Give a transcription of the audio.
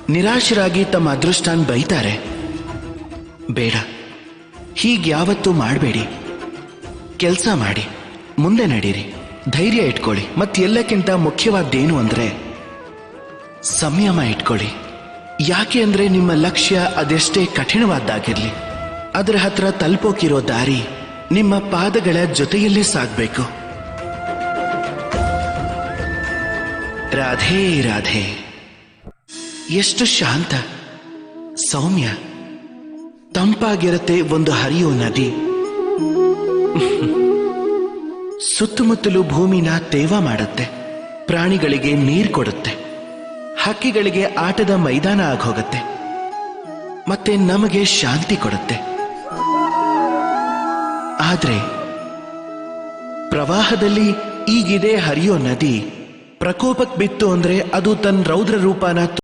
ನಿರಾಶರಾಗಿ ತಮ್ಮ ಅದೃಷ್ಟನ್ ಬೈತಾರೆ. ಬೇಡ, ಹೀಗ್ಯಾವತ್ತೂ ಮಾಡಬೇಡಿ. ಕೆಲಸ ಮಾಡಿ, ಮುಂದೆ ನಡೀರಿ, ಧೈರ್ಯ ಇಟ್ಕೊಳ್ಳಿ. ಎಲ್ಲಕ್ಕಿಂತ ಮುಖ್ಯವಾದ್ದೇನು ಅಂದ್ರೆ ಸಂಯಮ ಇಟ್ಕೊಳ್ಳಿ. ಯಾಕೆ ಅಂದ್ರೆ ನಿಮ್ಮ ಲಕ್ಷ್ಯ ಅದೆಷ್ಟೇ ಕಠಿಣವಾದ್ದಾಗಿರ್ಲಿ, ಅದರ ಹತ್ರ ತಲುಪೋಕಿರೋ ದಾರಿ ನಿಮ್ಮ ಪಾದಗಳ ಜೊತೆಯಲ್ಲೇ ಸಾಗಬೇಕು. ರಾಧೇ ರಾಧೆ. ಎಷ್ಟು ಶಾಂತ, ಸೌಮ್ಯ, ತಂಪಾಗಿರತ್ತೆ ಒಂದು ಹರಿಯೋ ನದಿ. ಸುತ್ತಮುತ್ತಲು ಭೂಮಿನ ತೇವ ಮಾಡುತ್ತೆ, ಪ್ರಾಣಿಗಳಿಗೆ ನೀರು ಕೊಡುತ್ತೆ, ಹಕ್ಕಿಗಳಿಗೆ ಆಟದ ಮೈದಾನ ಆಗೋಗತ್ತೆ, ಮತ್ತೆ ನಮಗೆ ಶಾಂತಿ ಕೊಡುತ್ತೆ. ಆದ್ರೆ ಪ್ರವಾಹದಲ್ಲಿ ಈಗಿದೆ ಹರಿಯೋ ನದಿ ಪ್ರಕೋಪಕ್ಕೆ ಬಿತ್ತು ಅಂದ್ರೆ ಅದು ತನ್ನ ರೌದ್ರ ರೂಪನ